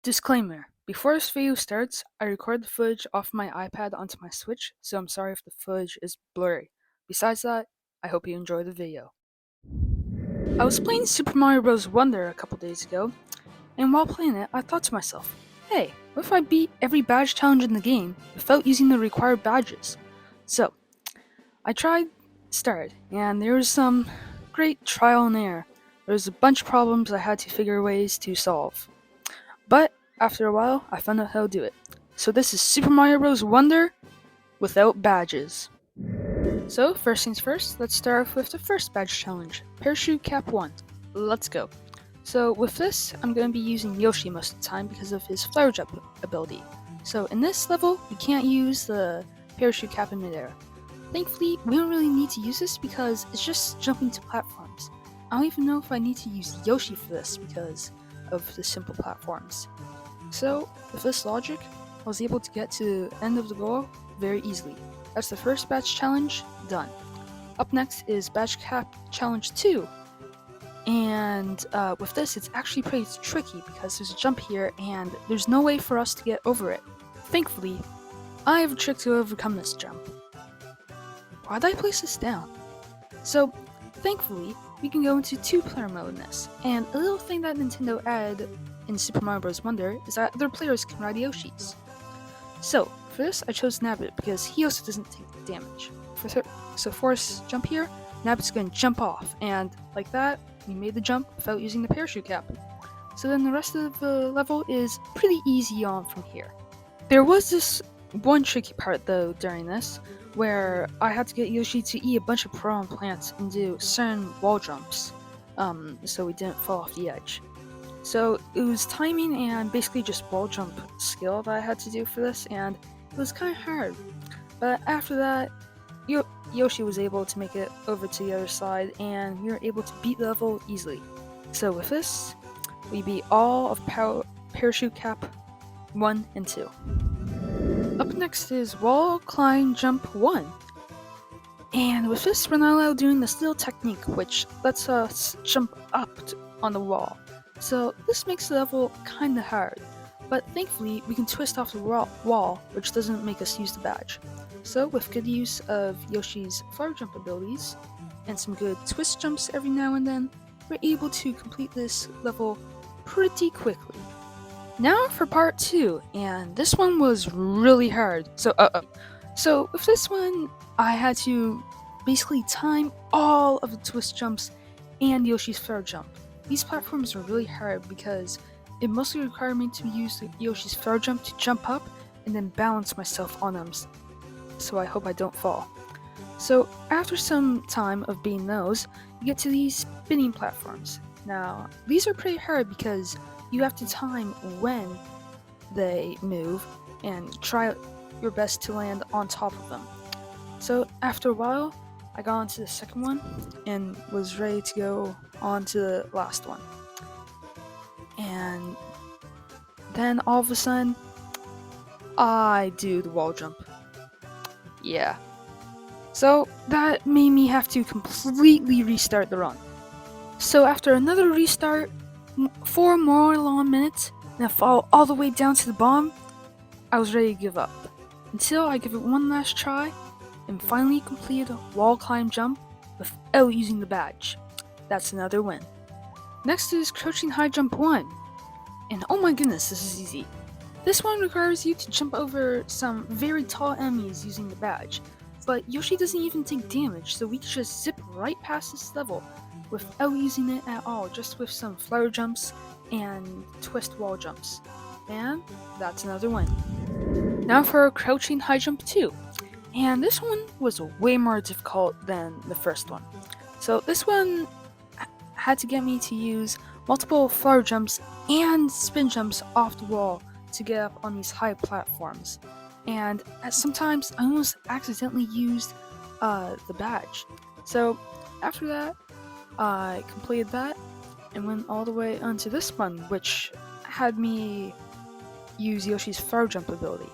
Disclaimer: before this video starts, I record the footage off my iPad onto my Switch, so I'm sorry if the footage is blurry. Besides that, I hope you enjoy the video. I was playing Super Mario Bros. Wonder a couple days ago, and while playing it, I thought to myself, hey, what if I beat every badge challenge in the game without using the required badges? So, I started, and there was some great trial and error. There was a bunch of problems I had to figure ways to solve. But after a while, I found out how to do it. So this is Super Mario Bros. Wonder without badges. So first things first, let's start off with the first badge challenge, Parachute Cap 1. Let's go. So with this, I'm going to be using Yoshi most of the time because of his flower jump ability. So in this level, we can't use the parachute cap in midair. Thankfully, we don't really need to use this because it's just jumping to platforms. I don't even know if I need to use Yoshi for this because of the simple platforms. So, with this logic, I was able to get to the end of the goal very easily. That's the first badge challenge done. Up next is badge cap challenge 2. And with this, it's actually pretty tricky because there's a jump here and there's no way for us to get over it. Thankfully, I have a trick to overcome this jump. Why did I place this down? So, thankfully, we can go into 2-player mode in this, and a little thing that Nintendo added in Super Mario Bros. Wonder is that other players can ride Yoshis. So, for this, I chose Nabbit because he also doesn't take damage. So for us jump here, Nabbit's going to jump off, and like that, we made the jump without using the parachute cap. So then the rest of the level is pretty easy on from here. There was this one tricky part though during this, where I had to get Yoshi to eat a bunch of piranha plants and do certain wall jumps, so we didn't fall off the edge. So it was timing and basically just wall jump skill that I had to do for this, and it was kind of hard. But after that, Yoshi was able to make it over to the other side, and we were able to beat the level easily. So with this, we beat all of Parachute Cap 1 and 2. Up next is Wall Climb Jump 1. And with this, we're not allowed doing this little technique which lets us jump up on the wall. So this makes the level kinda hard, but thankfully we can twist off the wall, which doesn't make us use the badge. So with good use of Yoshi's flower jump abilities, and some good twist jumps every now and then, we're able to complete this level pretty quickly. Now for part 2, and this one was really hard. So with this one, I had to basically time all of the twist jumps and Yoshi's flower jump. These platforms are really hard because it mostly required me to use Yoshi's flower jump to jump up and then balance myself on them, so I hope I don't fall. So after some time of beating those, you get to these spinning platforms. Now, these are pretty hard because you have to time when they move and try your best to land on top of them. So after a while, I got onto the second one and was ready to go on to the last one. And then all of a sudden, I do the wall jump. Yeah. So that made me have to completely restart the run. So after another restart, 4 more long minutes, and I fall all the way down to the bottom, I was ready to give up. Until I give it one last try, and finally completed a wall climb jump without using the badge. That's another win. Next is Crouching High Jump 1. And oh my goodness, this is easy. This one requires you to jump over some very tall enemies using the badge. But Yoshi doesn't even take damage, so we can just zip right past this level without using it at all, just with some flower jumps and twist wall jumps. And that's another win. Now for Crouching High Jump 2. And this one was way more difficult than the first one. So this one had to get me to use multiple flower jumps and spin jumps off the wall to get up on these high platforms. And sometimes I almost accidentally used the badge. So after that, I completed that and went all the way onto this one, which had me use Yoshi's flower jump ability.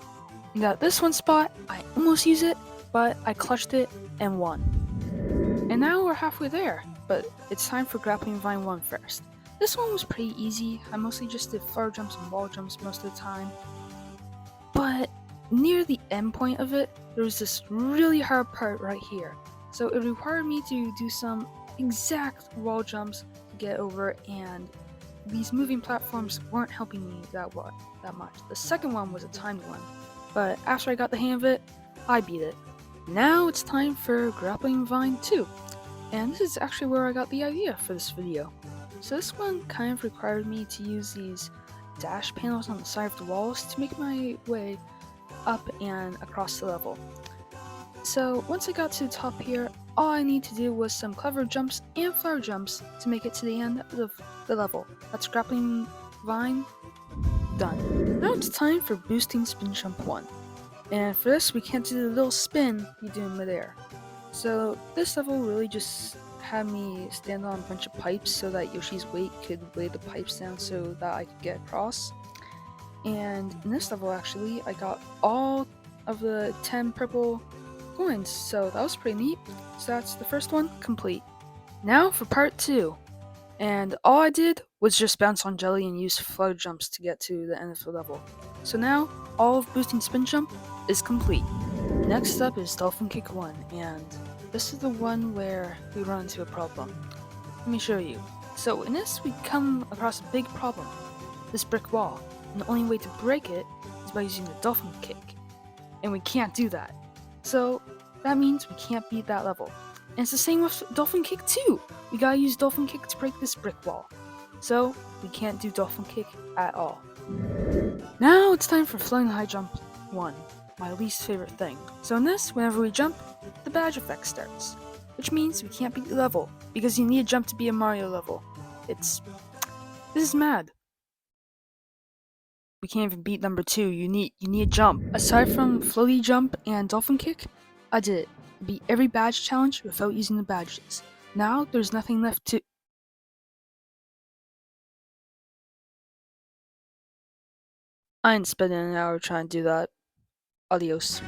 And at this one spot, I almost used it, but I clutched it and won. And now we're halfway there, but it's time for Grappling Vine 1 first. This one was pretty easy. I mostly just did floor jumps and wall jumps most of the time. But near the end point of it, there was this really hard part right here. So it required me to do some exact wall jumps to get over, and these moving platforms weren't helping me that much. The second one was a timed one, but after I got the hang of it, I beat it. Now it's time for Grappling Vine 2, and this is actually where I got the idea for this video. So this one kind of required me to use these dash panels on the side of the walls to make my way up and across the level. So once I got to the top here, all I need to do was some clever jumps and flower jumps to make it to the end of the level. That's Grappling Vine done. Now it's time for Boosting Spin Jump 1. And for this, we can't do the little spin you do in midair. So this level really just had me stand on a bunch of pipes so that Yoshi's weight could weigh the pipes down so that I could get across. And in this level, actually, I got all of the 10 purple coins, so that was pretty neat. So that's the first one complete. Now for part 2. And all I did was just bounce on jelly and use flow jumps to get to the end of the level. So now, all of Boosting Spin Jump is complete. Next up is Dolphin Kick 1, and this is the one where we run into a problem. Let me show you. So in this, we come across a big problem. This brick wall. And the only way to break it is by using the Dolphin Kick. And we can't do that. So that means we can't beat that level. And it's the same with Dolphin Kick 2. We gotta use Dolphin Kick to break this brick wall. So we can't do Dolphin Kick at all. Now it's time for Flying High Jump 1, my least favorite thing. So in this, whenever we jump, the badge effect starts, which means we can't beat the level, because you need a jump to be a Mario level. This is mad. We can't even beat number 2, you need a jump. Aside from floaty jump and dolphin kick, I did it. I beat every badge challenge without using the badges. Now there's nothing left to... I ain't spending an hour trying to do that. Adios.